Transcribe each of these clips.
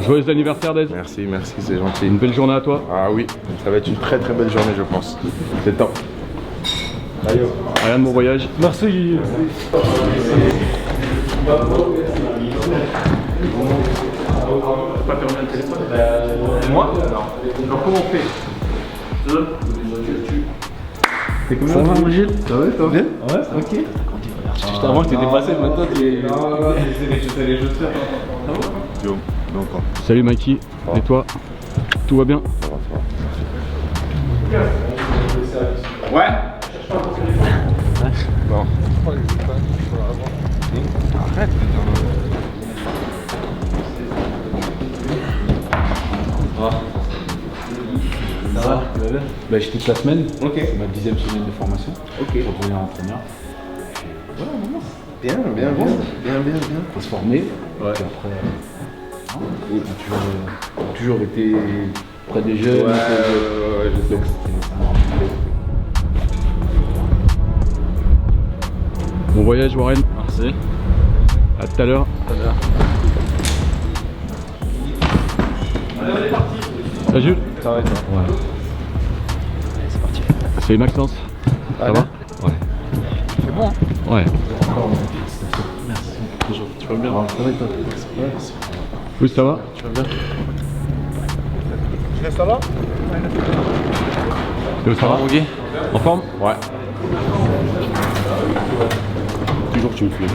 Joyeux anniversaire Dez. Merci, merci, c'est gentil. Une belle journée à toi. Ah oui, ça va être une très très belle journée je pense. C'est top. Rien de mon voyage. Merci. Pas permis le téléphone. Moi non. Alors comment on fait? Ça va, Gilles? Ça va, toi? Bien? Ouais, ok. Juste avant que tu étais passé, maintenant tu es. Non, j'essaie les jeux de faire. Ça va? Salut Mikey, et toi? Tout va bien? Ouais. Bon. Arrête. Ça va? Bah, j'étais toute la semaine. Ok. C'est ma 10e semaine de formation. Ok. Je reviens en première. Voilà, vraiment. Bien. Faut se former. Ouais. Puis après, on a toujours été près des jeunes. Ouais, je sais. Bon voyage Warren. Merci. À tout à l'heure. Ça Jules? Ça va et toi? Ouais. C'est parti. Salut Maxence. Ça va? Ouais. C'est bon, hein? Ouais. Merci. Bonjour. Tu vas bien? Ça va et toi? Merci. Oui, ça va? Tu vas bien? Ça va? Théo, ça va? Guy? En forme? Ouais. Toujours tu me fais.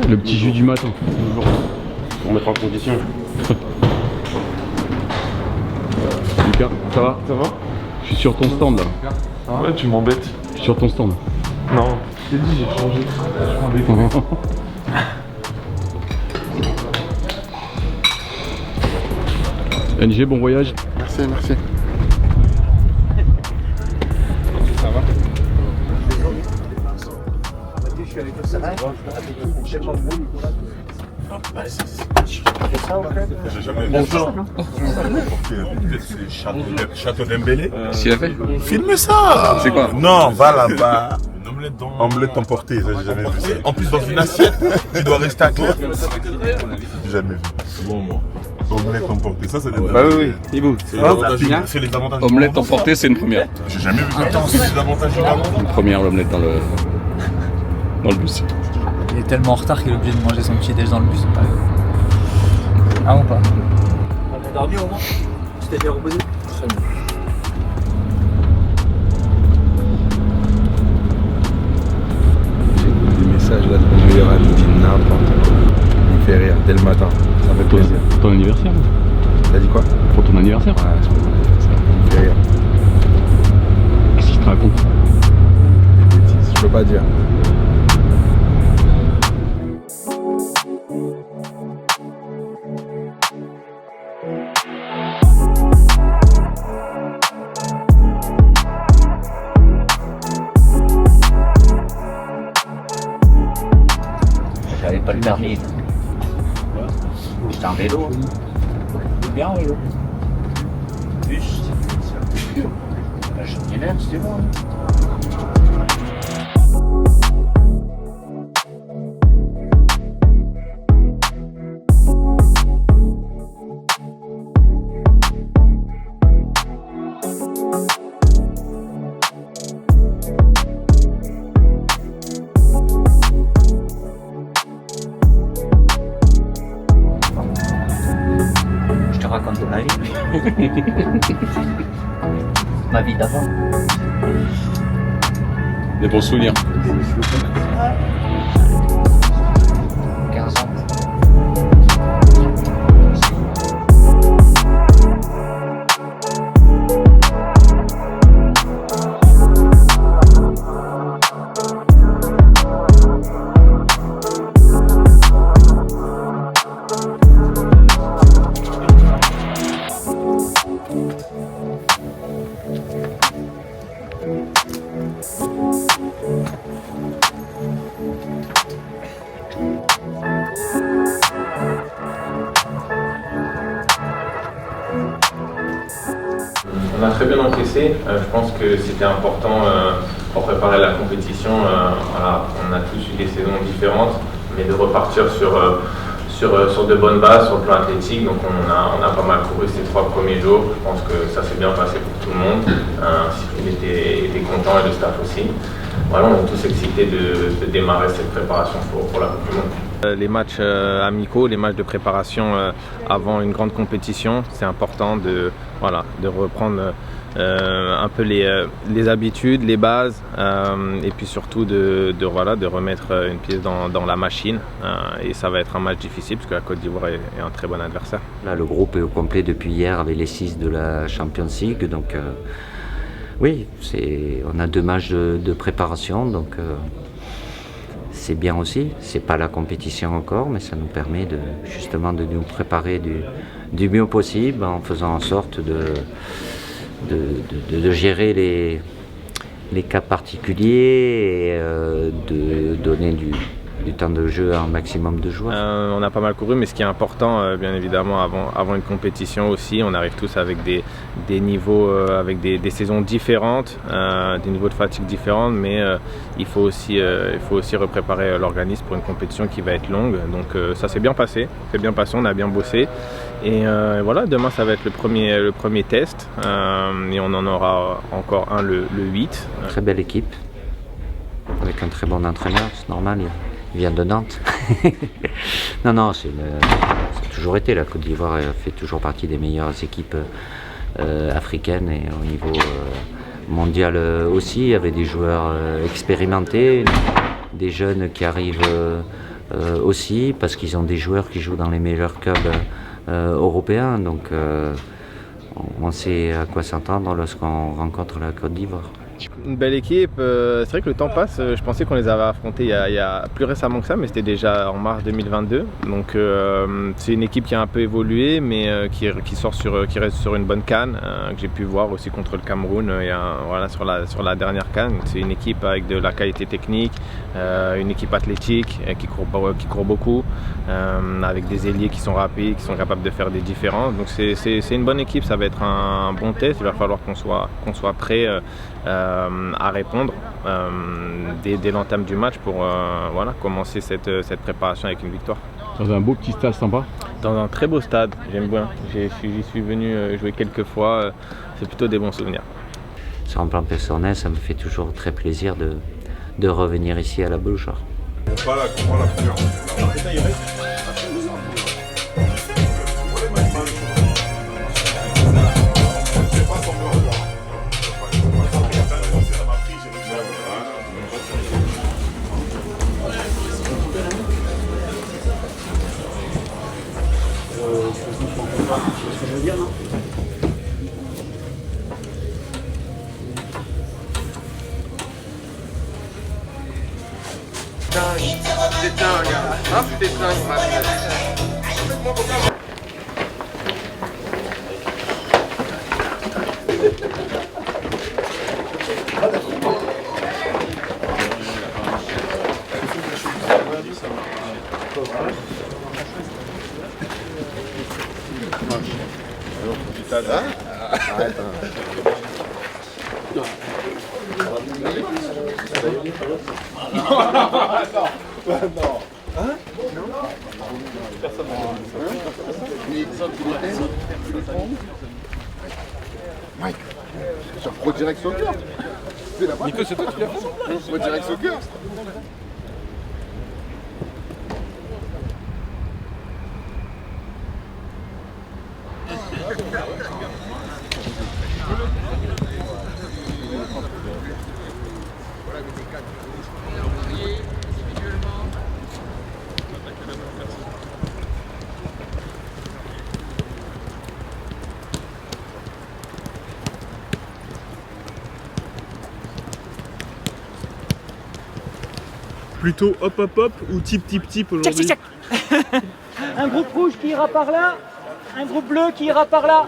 Le petit jus du matin. Toujours. Pour mettre en condition. Lucas, ça va? Ça va? Je suis sur ton stand là. Ouais, tu m'embêtes. Je suis sur ton stand. Non. Je t'ai dit, j'ai changé. Je m'embête. NG, bon voyage. Merci. Bonjour. C'est Château d'Embélé. Qu'est-ce qu'il a fait? Filmez ça. C'est quoi? Non, va là-bas. Omelette emportée, ça, j'ai jamais vu ça. En plus, dans une assiette, tu dois rester à terre. J'ai jamais vu. Bon, moi. Omelette emportée, ça c'est des Bah oui, Ibou. C'est les avantages. Omelette emportée, c'est une première. J'ai jamais vu ça. C'est les avantages du ballon. Une première l'omelette dans le bus. Il est tellement en retard qu'il est obligé de manger son petit déj dans le bus. Ah ou pas? T'as dormi au moins? Tu t'es bien reposé? Très bien. Des messages là de mon meilleur ami qui n'importe quoi. Il me fait rire dès le matin. Ça fait plaisir. Ton anniversaire? T'as dit quoi? Pour ton anniversaire? Ouais, c'est pour mon anniversaire. Il me fait rire. Qu'est-ce qu'il te raconte? Des bêtises, je peux pas dire. J'avais pas le permis. J'étais en vélo. C'est bien en vélo. Bus. La cheminière, c'était bon. Je te raconte ma vie. Ma vie d'avant. Des bons souvenirs. 15 ans. On a très bien encaissé. Je pense que c'était important pour préparer la compétition. Voilà, on a tous eu des saisons différentes, mais de repartir sur de bonnes bases sur le plan athlétique. Donc on a pas mal couru ces 3 premiers jours. Je pense que ça s'est bien passé pour tout le monde. Il était content et le staff aussi. Voilà, on est tous excités de démarrer cette préparation pour la Coupe du Monde. Les matchs amicaux, les matchs de préparation avant une grande compétition, c'est important de reprendre un peu les habitudes, les bases et puis surtout de remettre une pièce dans la machine. Et ça va être un match difficile parce que la Côte d'Ivoire est un très bon adversaire. Là, le groupe est au complet depuis hier avec les 6 de la Champions League. Donc oui, on a 2 matchs de préparation. Donc c'est bien aussi. C'est pas la compétition encore, mais ça nous permet justement de nous préparer du mieux possible en faisant en sorte de gérer les cas particuliers et de donner du temps de jeu à un maximum de joueurs. On a pas mal couru, mais ce qui est important, bien évidemment, avant une compétition aussi, on arrive tous avec des niveaux, avec des saisons différentes, des niveaux de fatigue différents, mais il faut aussi repréparer l'organisme pour une compétition qui va être longue. Donc ça s'est bien passé, on a bien bossé. Et voilà, demain ça va être le premier test et on en aura encore un le 8. Très belle équipe, avec un très bon entraîneur, c'est normal. Il vient de Nantes. Non, c'est toujours été. La Côte d'Ivoire fait toujours partie des meilleures équipes africaines et au niveau mondial aussi, avec des joueurs expérimentés, des jeunes qui arrivent aussi, parce qu'ils ont des joueurs qui jouent dans les meilleurs clubs européens. Donc on sait à quoi s'attendre lorsqu'on rencontre la Côte d'Ivoire. Une belle équipe, c'est vrai que le temps passe, je pensais qu'on les avait affrontés il y a plus récemment que ça, mais c'était déjà en mars 2022. Donc c'est une équipe qui a un peu évolué, mais qui reste sur une bonne CAN, que j'ai pu voir aussi contre le Cameroun sur la dernière CAN. C'est une équipe avec de la qualité technique, une équipe athlétique qui court beaucoup, avec des ailiers qui sont rapides, qui sont capables de faire des différences. Donc c'est une bonne équipe, ça va être un bon test, il va falloir qu'on soit prêt à répondre dès l'entame du match pour commencer cette préparation avec une victoire. Dans un beau petit stade sympa. Dans un très beau stade, j'aime bien. J'y suis venu jouer quelques fois, c'est plutôt des bons souvenirs. Sur un plan personnel, ça me fait toujours très plaisir de revenir ici à la Beaujoire. Voilà, comment la couleur. C'est dingue, hein. C'est dingue, Marcel. Mike, sur Pro Direct Soccer. Nico, c'est toi qui l'as fait? Pro Direct Soccer. Plutôt hop hop hop ou type aujourd'hui? Un groupe rouge qui ira par là, un groupe bleu qui ira par là.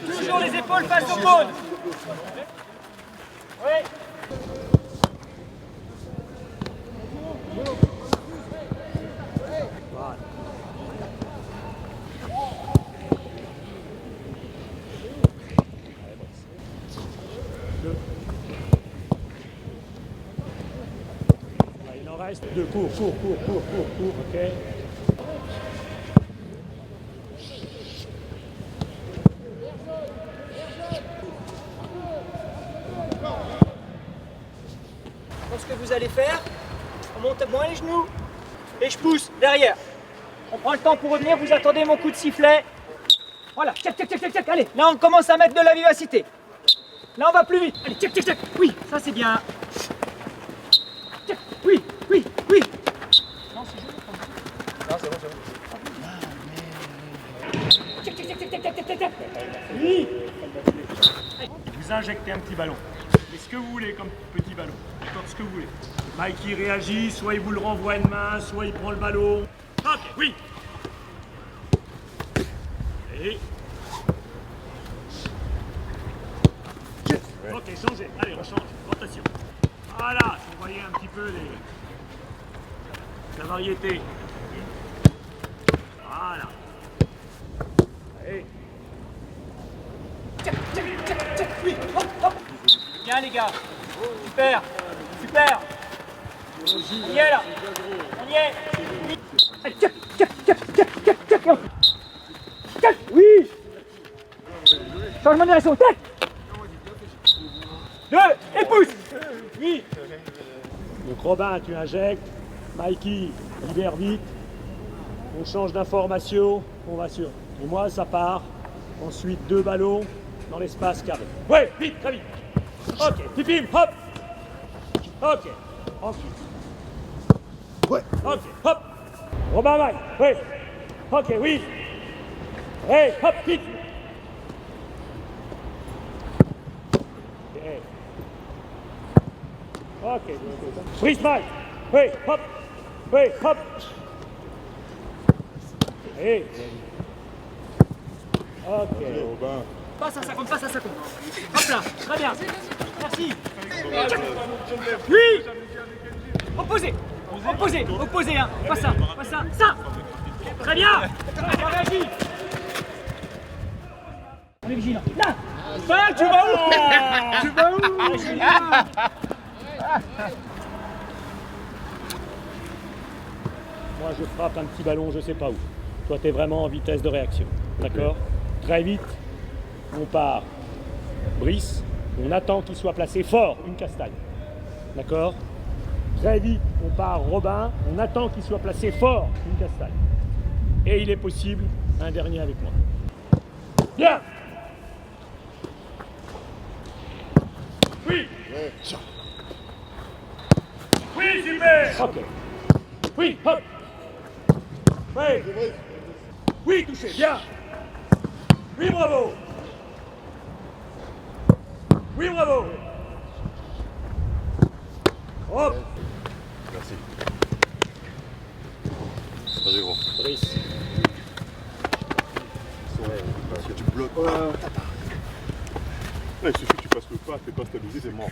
Toujours les épaules face au cône. Oui. reste de cours, ok. Ce que vous allez faire, on monte moins les genoux et je pousse derrière. On prend le temps pour revenir, vous attendez mon coup de sifflet. Voilà, tchac, tchac, tchac, tchac, tchac. Allez, là on commence à mettre de la vivacité. Là on va plus vite. Allez, tchac, tchac, tchac. Oui, ça c'est bien. Tchac, oui, oui, oui. Non, c'est joli. Non, c'est bon, c'est bon. Tchac, tchac, tchac, tchac, tchac, tchac, tchac. Oui. Vous injectez un petit ballon. Mais ce que vous voulez comme petit ballon. D'accord, ce que vous voulez. Mike il réagit, soit il vous le renvoie une main, soit il prend le ballon. Ok, oui. Et... Ok, changez. Allez, on change. Rotation. Voilà, vous voyez un petit peu la variété. Voilà. Allez. Tchac, tchac, tchac, tchac. Oui, hop, hop. Bien les gars. Super. Super. On y est là. On y est. Allez, tchac, tchac, tchac, tchac, tchac, tchac. Tchac, oui. Changement de direction. Tac. 2 et pousse. Oui. Donc Robin, tu injectes. Mikey, libère vite. On change d'information. On va sur. Et moi, ça part. Ensuite, 2 ballons dans l'espace carré. Ouais, vite, très vite. Ok, pipim, hop. Ok. Ensuite. Ouais. Ok, hop. Robin, Mike. Oui. Ok, oui. Hey, hop, vite. Okay. Ok, freeze Mike. Oui, hop. Oui, hop. Hey. Ok. Passe à 50, passe à 50. Hop là, très bien. Merci. Oui. Opposé. Opposé, opposé, hein. Pas ça, pas ça, ça. Très bien. On réagit. On est vigilant. Là. Ah, tu vas où? Tu vas où? Moi, je frappe un petit ballon, je sais pas où. Toi, tu es vraiment en vitesse de réaction. D'accord? Très vite, on part. Brice, on attend qu'il soit placé fort, une castagne. D'accord? Très vite, on part Robin, on attend qu'il soit placé fort, une castagne. Et il est possible, un dernier avec moi. Bien! Oui! Oui, super! Ok. Oui, hop! Oui! Oui, touché, bien! Oui, bravo! Oui, bravo! Hop! Merci. Salut gros. Brice. Parce que tu bloques. Il suffit que tu fasses le pas, t'es pas stabilisé, c'est mort.